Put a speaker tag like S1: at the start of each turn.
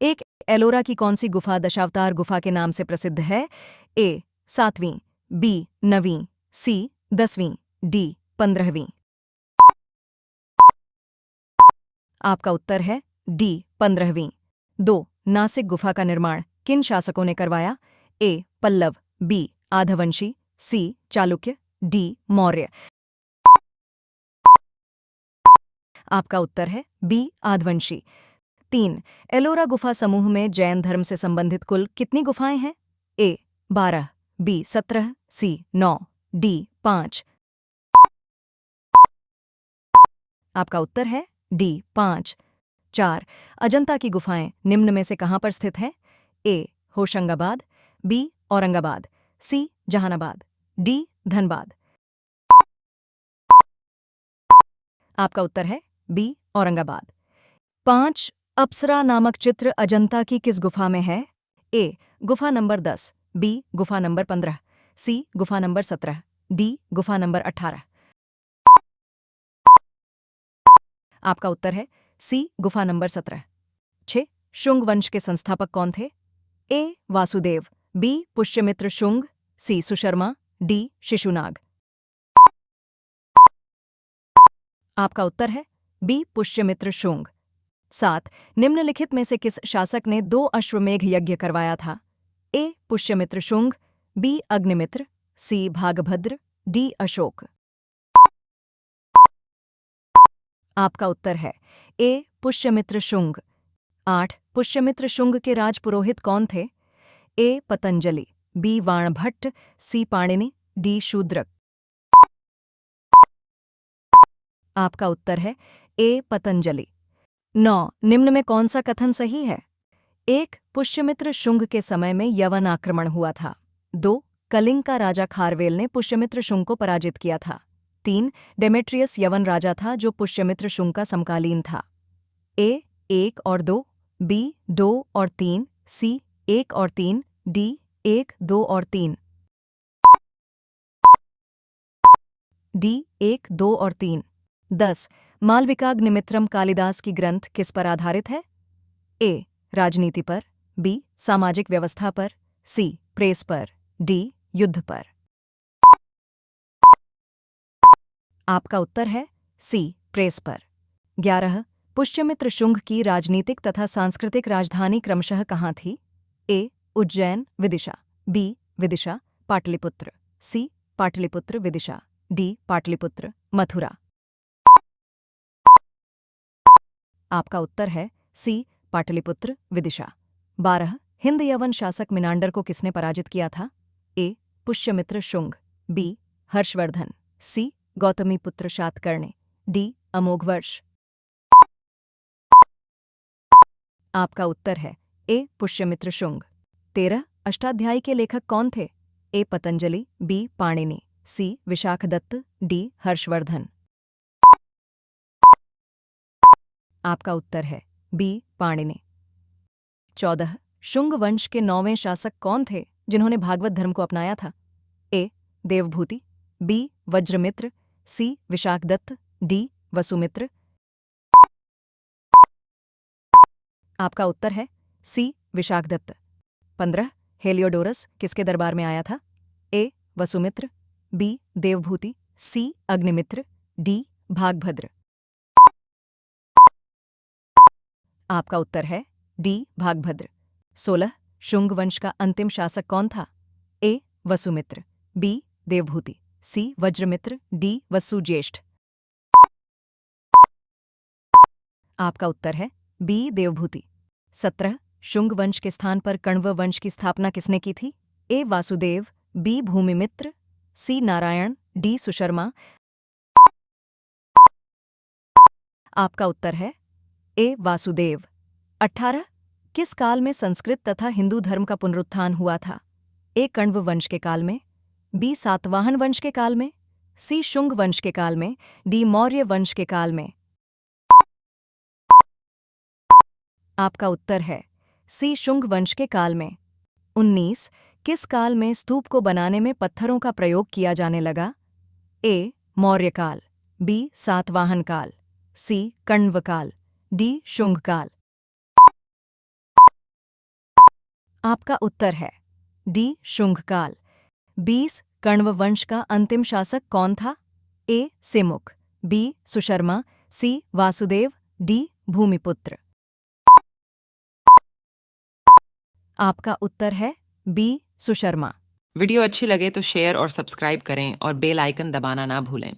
S1: एक एलोरा की कौन सी गुफा दशावतार गुफा के नाम से प्रसिद्ध है? ए 7वीं, बी 9वीं, सी 10वीं, डी 15वीं। आपका उत्तर है डी 15वीं। 2. नासिक गुफा का निर्माण किन शासकों ने करवाया? ए पल्लव, बी आधवंशी, सी चालुक्य, डी मौर्य। आपका उत्तर है बी आधवंशी। 3. एलोरा गुफा समूह में जैन धर्म से संबंधित कुल कितनी गुफाएं हैं? ए 12, बी 17, सी 9, डी 5। आपका उत्तर है डी 5। 4. अजंता की गुफाएं निम्न में से कहां पर स्थित हैं? ए होशंगाबाद, बी औरंगाबाद, सी जहानाबाद, डी धनबाद। आपका उत्तर है बी औरंगाबाद। 5. अप्सरा नामक चित्र अजंता की किस गुफा में है? ए गुफा नंबर 10, बी गुफा नंबर 15, सी गुफा नंबर 17, डी गुफा नंबर 18। आपका उत्तर है सी गुफा नंबर 17। 6. शुंग वंश के संस्थापक कौन थे? ए वासुदेव, बी पुष्यमित्र शुंग, सी सुशर्मा, डी शिशुनाग। आपका उत्तर है बी पुष्यमित्र शुंग। 7. निम्नलिखित में से किस शासक ने 2 अश्वमेघ यज्ञ करवाया था? ए पुष्यमित्र शुंग, बी अग्निमित्र, सी भागभद्र, डी अशोक। आपका उत्तर है ए पुष्यमित्र शुंग। 8. पुष्यमित्र शुंग के राजपुरोहित कौन थे? ए पतंजलि, बी वाणभट्ट, सी पाणिनि, डी शूद्रक। आपका उत्तर है ए पतंजलि। 9. निम्न में कौन सा कथन सही है? 1. पुष्यमित्र शुंग के समय में यवन आक्रमण हुआ था। 2. कलिंग का राजा खारवेल ने पुष्यमित्र शुंग को पराजित किया था। 3. डेमेट्रियस यवन राजा था जो पुष्यमित्र शुंग का समकालीन था। ए 1 और 2, बी 2 और 3, सी 1 और 3, डी 1, 2 और 3। डी 1, 2 और 3। 10. मालविकाग्निमित्रम कालिदास की ग्रंथ किस पर आधारित है? ए राजनीति पर, बी सामाजिक व्यवस्था पर, सी प्रेस पर, डी युद्ध पर। आपका उत्तर है सी प्रेस पर। 11. पुष्यमित्र शुंग की राजनीतिक तथा सांस्कृतिक राजधानी क्रमशः कहाँ थी? ए उज्जैन विदिशा, बी विदिशा पाटलिपुत्र, सी पाटलिपुत्र विदिशा, डी पाटलिपुत्र मथुरा। आपका उत्तर है सी पाटलिपुत्र विदिशा। 12. हिंद यवन शासक मिनांडर को किसने पराजित किया था? ए पुष्यमित्र शुंग, बी हर्षवर्धन, सी गौतमीपुत्र शातकर्णी, डी अमोघवर्ष। आपका उत्तर है ए पुष्यमित्र शुंग। 13. अष्टाध्यायी के लेखक कौन थे? ए पतंजलि, बी पाणिनि, सी विशाखदत्त, डी हर्षवर्धन। आपका उत्तर है बी पाणिनि। 14. शुंग वंश के 9वें शासक कौन थे जिन्होंने भागवत धर्म को अपनाया था? ए देवभूति, बी वज्रमित्र, सी विशाखदत्त, डी वसुमित्र। आपका उत्तर है सी विशाखदत्त। 15. हेलियोडोरस किसके दरबार में आया था? ए वसुमित्र, बी देवभूति, सी अग्निमित्र, डी भागभद्र। आपका उत्तर है डी भागभद्र। 16. शुंग वंश का अंतिम शासक कौन था? ए वसुमित्र, बी देवभूति, सी वज्रमित्र, डी वसुज्येष्ठ। आपका उत्तर है बी देवभूति। 17. शुंग वंश के स्थान पर कण्व वंश की स्थापना किसने की थी? ए वासुदेव, बी भूमिमित्र, सी नारायण, डी सुशर्मा। आपका उत्तर है ए वासुदेव। 18. किस काल में संस्कृत तथा हिंदू धर्म का पुनरुत्थान हुआ था? ए कण्व वंश के काल में, बी सातवाहन वंश के काल में, सी शुंग वंश के काल में, डी मौर्य वंश के काल में। आपका उत्तर है सी शुंग वंश के काल में। 19. किस काल में स्तूप को बनाने में पत्थरों का प्रयोग किया जाने लगा? ए मौर्य काल, बी सातवाहन काल, सी कण्व काल, डी शुंग काल। आपका उत्तर है डी शुंगकाल। 20 कण्व वंश का अंतिम शासक कौन था? ए सिमुक, बी सुशर्मा, सी वासुदेव, डी भूमिपुत्र। आपका उत्तर है बी सुशर्मा।
S2: वीडियो अच्छी लगे तो शेयर और सब्सक्राइब करें और बेल आइकन दबाना ना भूलें।